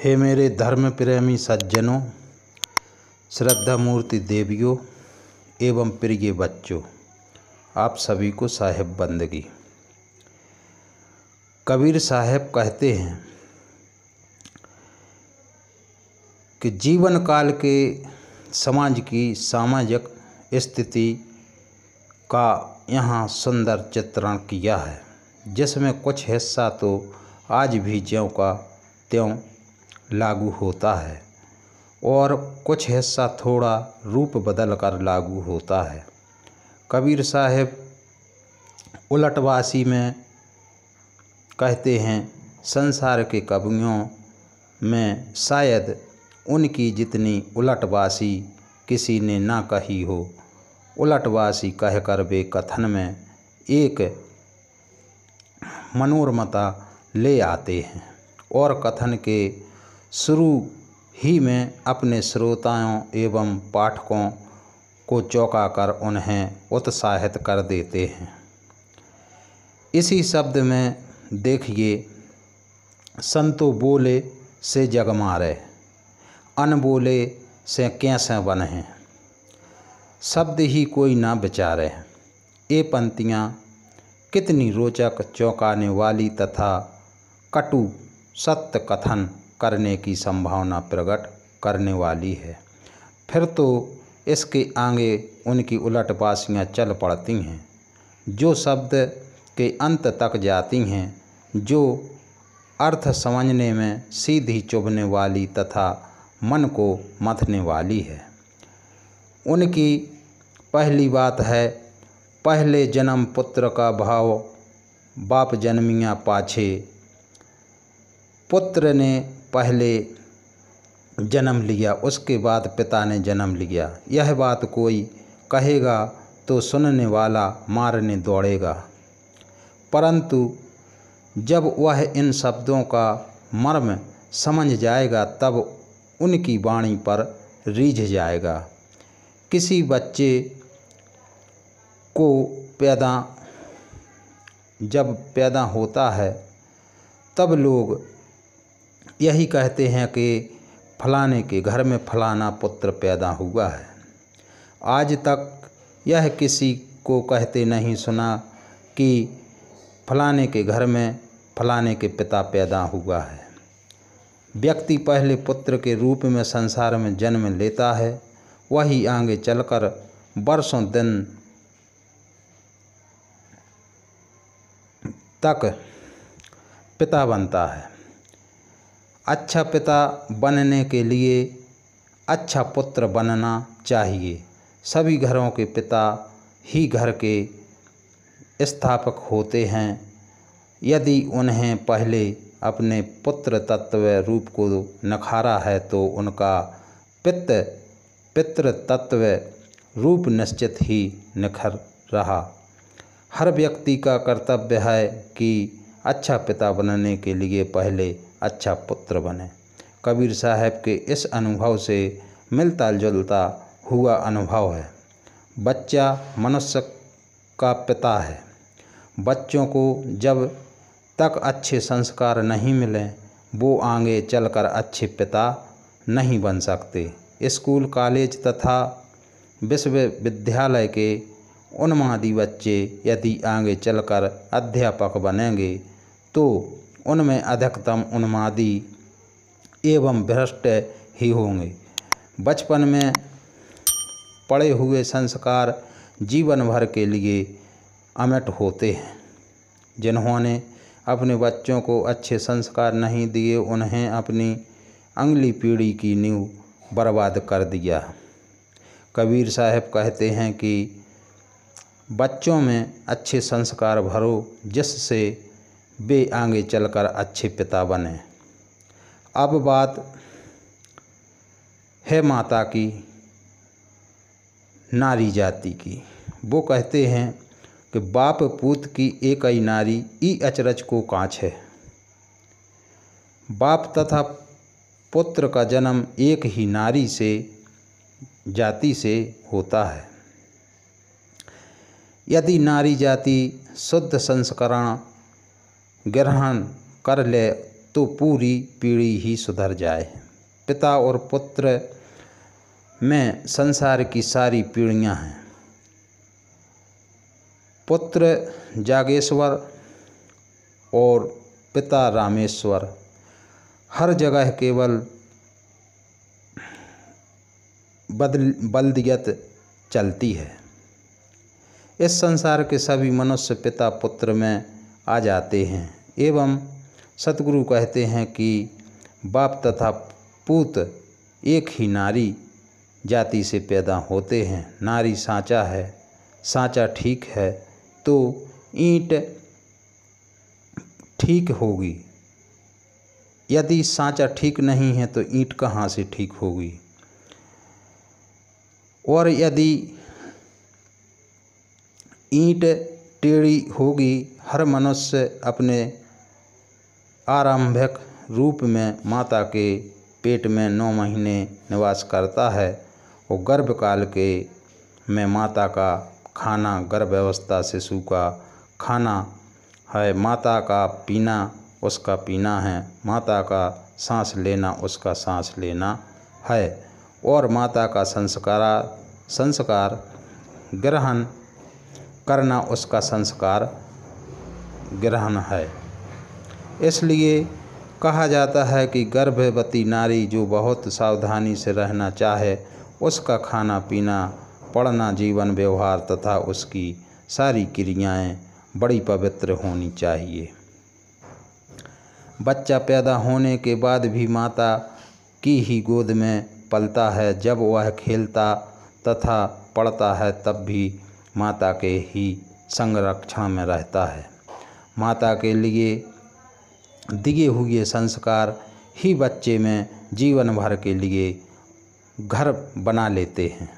हे मेरे धर्म प्रेमी सज्जनों, श्रद्धा मूर्ति देवियों एवं प्रिय बच्चों, आप सभी को साहिब बंदगी। कबीर साहब कहते हैं कि जीवन काल के समाज की सामाजिक स्थिति का यहाँ सुंदर चित्रण किया है, जिसमें कुछ हिस्सा तो आज भी ज्यों का त्यों लागू होता है और कुछ हिस्सा थोड़ा रूप बदल कर लागू होता है। कबीर साहब उलटवासी में कहते हैं, संसार के कवियों में शायद उनकी जितनी उलटवासी किसी ने ना कही हो। उलटवासी कहकर वे कथन में एक मनोरमता ले आते हैं और कथन के शुरू ही में अपने श्रोताओं एवं पाठकों को चौंकाकर उन्हें उत्साहित कर देते हैं। इसी शब्द में देखिए, संतो बोले से जग मारे, अन बोले से कैसे बने, शब्द ही कोई ना विचारे। ये पंक्तियाँ कितनी रोचक, चौंकाने वाली तथा कटु सत्य कथन करने की संभावना प्रकट करने वाली है। फिर तो इसके आगे उनकी उलटवासियाँ चल पड़ती हैं, जो शब्द के अंत तक जाती हैं, जो अर्थ समझने में सीधी चुभने वाली तथा मन को मथने वाली है। उनकी पहली बात है, पहले जन्म पुत्र का भाव बाप जन्मिया पाछे। पुत्र ने पहले जन्म लिया, उसके बाद पिता ने जन्म लिया। यह बात कोई कहेगा तो सुनने वाला मारने दौड़ेगा, परंतु जब वह इन शब्दों का मर्म समझ जाएगा तब उनकी वाणी पर रीझ जाएगा। किसी बच्चे को जब पैदा होता है तब लोग यही कहते हैं कि फलाने के घर में फलाना पुत्र पैदा हुआ है। आज तक यह किसी को कहते नहीं सुना कि फलाने के घर में फलाने के पिता पैदा हुआ है। व्यक्ति पहले पुत्र के रूप में संसार में जन्म लेता है, वही आगे चलकर वर्षों दिन तक पिता बनता है। अच्छा पिता बनने के लिए अच्छा पुत्र बनना चाहिए। सभी घरों के पिता ही घर के स्थापक होते हैं। यदि उन्हें पहले अपने पुत्र तत्व रूप को नखारा है तो उनका पितृ तत्व रूप निश्चित ही निखर रहा। हर व्यक्ति का कर्तव्य है कि अच्छा पिता बनने के लिए पहले अच्छा पुत्र बने। कबीर साहब के इस अनुभव से मिलता जुलता हुआ अनुभव है। बच्चा मनुष्य का पिता है। बच्चों को जब तक अच्छे संस्कार नहीं मिले वो आगे चलकर अच्छे पिता नहीं बन सकते। स्कूल, कॉलेज तथा विश्वविद्यालय के उन्मादी बच्चे यदि आगे चलकर अध्यापक बनेंगे तो उनमें अधिकतम उन्मादी एवं भ्रष्ट ही होंगे। बचपन में पड़े हुए संस्कार जीवन भर के लिए अमिट होते हैं। जिन्होंने अपने बच्चों को अच्छे संस्कार नहीं दिए, उन्हें अपनी अगली पीढ़ी की नींव बर्बाद कर दिया। कबीर साहब कहते हैं कि बच्चों में अच्छे संस्कार भरो, जिससे वे आगे चलकर अच्छे पिता बने। अब बात है माता की, नारी जाति की। वो कहते हैं कि बाप पूत की एक ही नारी ई अचरज को काँच है। बाप तथा पुत्र का जन्म एक ही नारी से जाति से होता है। यदि नारी जाति शुद्ध संस्करण ग्रहण कर ले तो पूरी पीढ़ी ही सुधर जाए। पिता और पुत्र में संसार की सारी पीढ़ियाँ हैं। पुत्र जागेश्वर और पिता रामेश्वर, हर जगह केवल बल्दियत चलती है। इस संसार के सभी मनुष्य पिता पुत्र में आ जाते हैं एवं सतगुरु कहते हैं कि बाप तथा पूत एक ही नारी जाति से पैदा होते हैं। नारी सांचा है, सांचा ठीक है तो ईंट ठीक होगी, यदि सांचा ठीक नहीं है तो ईंट कहाँ से ठीक होगी। और यदि ईंट टेढ़ी होगी, हर मनुष्य अपने आरंभिक रूप में माता के पेट में 9 महीने निवास करता है और गर्भकाल के में माता का खाना गर्भ अवस्था शिशु का खाना है, माता का पीना उसका पीना है, माता का सांस लेना उसका सांस लेना है और माता का संस्कार ग्रहण करना उसका संस्कार ग्रहण है। इसलिए कहा जाता है कि गर्भवती नारी जो बहुत सावधानी से रहना चाहे, उसका खाना पीना, पढ़ना, जीवन व्यवहार तथा उसकी सारी क्रियाएं बड़ी पवित्र होनी चाहिए। बच्चा पैदा होने के बाद भी माता की ही गोद में पलता है। जब वह खेलता तथा पढ़ता है तब भी माता के ही संरक्षण में रहता है। माता के लिए दिए हुए संस्कार ही बच्चे में जीवन भर के लिए घर बना लेते हैं।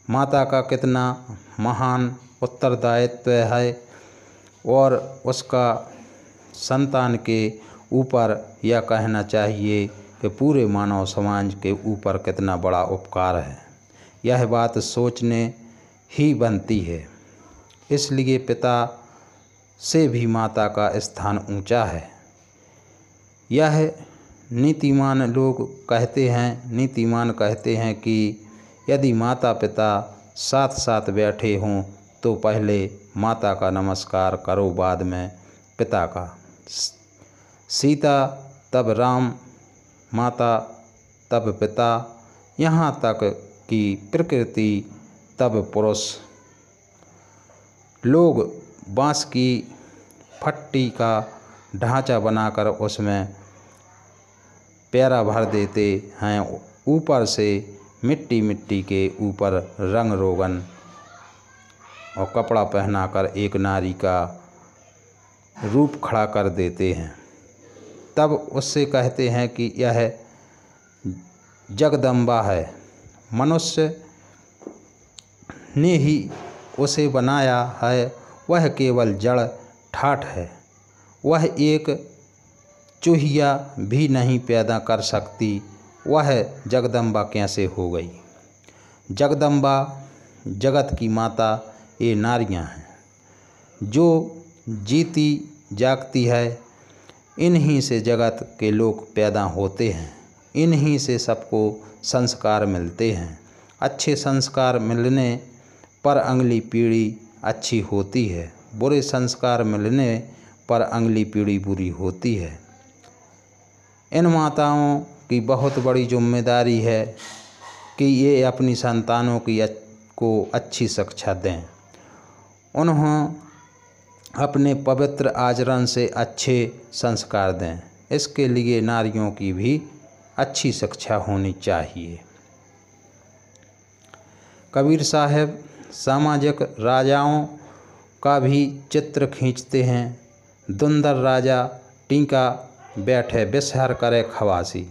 माता का कितना महान उत्तरदायित्व है और उसका संतान के ऊपर, यह कहना चाहिए कि पूरे मानव समाज के ऊपर कितना बड़ा उपकार है, यह बात सोचने ही बनती है। इसलिए पिता से भी माता का स्थान ऊंचा है। यह नीतिमान लोग कहते हैं कि यदि माता पिता साथ साथ बैठे हों तो पहले माता का नमस्कार करो, बाद में पिता का। सीता तब राम, माता तब पिता, यहाँ तक कि प्रकृति तब पुरुष। लोग बांस की फट्टी का ढांचा बनाकर उसमें पैरा भर देते हैं, ऊपर से मिट्टी के ऊपर रंग रोगन और कपड़ा पहनाकर एक नारी का रूप खड़ा कर देते हैं। तब उससे कहते हैं कि यह जगदम्बा है। मनुष्य ने ही उसे बनाया है, वह केवल जड़ ठाठ है। वह एक चूहिया भी नहीं पैदा कर सकती, वह जगदम्बा कैसे हो गई। जगदम्बा जगत की माता ये नारियां हैं जो जीती जागती है। इन्हीं से जगत के लोग पैदा होते हैं, इन्हीं से सबको संस्कार मिलते हैं। अच्छे संस्कार मिलने पर अगली पीढ़ी अच्छी होती है, बुरे संस्कार मिलने पर अगली पीढ़ी बुरी होती है। इन माताओं की बहुत बड़ी जिम्मेदारी है कि ये अपनी संतानों को अच्छी शिक्षा दें, उन्हें अपने पवित्र आचरण से अच्छे संस्कार दें। इसके लिए नारियों की भी अच्छी शिक्षा होनी चाहिए। कबीर साहब सामाजिक राजाओं का भी चित्र खींचते हैं। दुंदर राजा टीका बैठे बिसहर करे खवासी।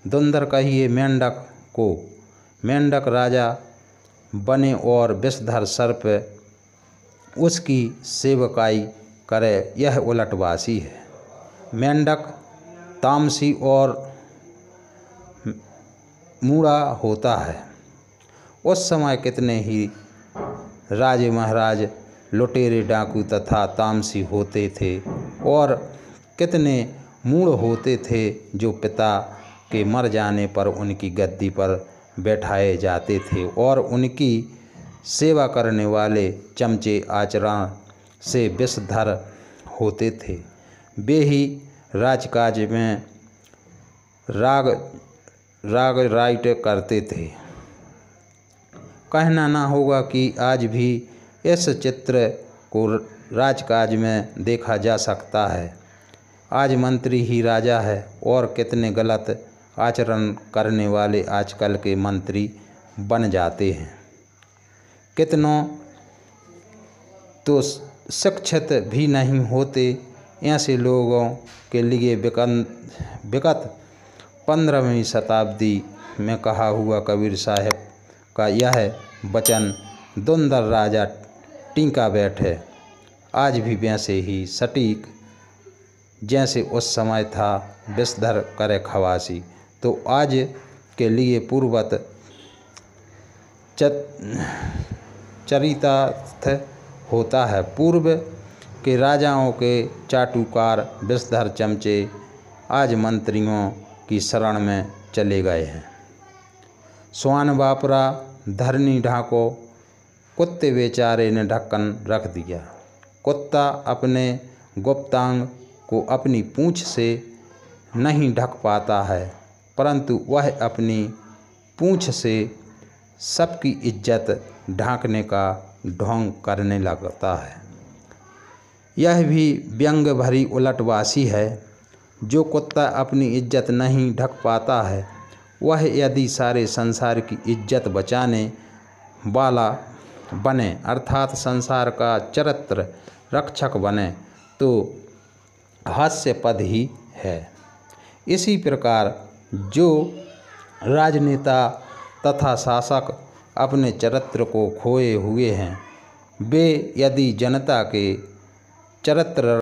दुंदर कहिए मेंढक को, मेंढक राजा बने और विषधर सर्प उसकी सेवकाई करे, यह उलटवासी है। मेंढक तामसी और मूढ़ा होता है। उस समय कितने ही राजे महाराज लुटेरे डाकू तथा तामसी होते थे और कितने मूढ़ होते थे, जो पिता के मर जाने पर उनकी गद्दी पर बैठाए जाते थे, और उनकी सेवा करने वाले चमचे आचरण से विषधर होते थे। वे ही राजकाज में राग राइट करते थे। कहना ना होगा कि आज भी इस चित्र को राजकाज में देखा जा सकता है। आज मंत्री ही राजा है, और कितने गलत आचरण करने वाले आजकल के मंत्री बन जाते हैं। कितनों तो शिक्षित भी नहीं होते। ऐसे लोगों के लिए विगत 15वीं शताब्दी में कहा हुआ कबीर साहब का यह वचन धुंधर राजा टीका बैठे आज भी वैसे ही सटीक जैसे उस समय था विषधर करे खवासी। तो आज के लिए पूर्वत चरितार्थ होता है। पूर्व के राजाओं के चाटुकार विषधर चमचे आज मंत्रियों की शरण में चले गए हैं। स्वान बापरा धरनी ढाको, कुत्ते बेचारे ने ढक्कन रख दिया। कुत्ता अपने गुप्तांग को अपनी पूंछ से नहीं ढक पाता है, परंतु वह अपनी पूंछ से सबकी इज्जत ढांकने का ढोंग करने लगता है। यह भी व्यंग भरी उलटवासी है। जो कुत्ता अपनी इज्जत नहीं ढक पाता है, वह यदि सारे संसार की इज्जत बचाने वाला बने, अर्थात संसार का चरित्र रक्षक बने, तो हास्यास्पद ही है। इसी प्रकार जो राजनेता तथा शासक अपने चरित्र को खोए हुए हैं, वे यदि जनता के चरित्र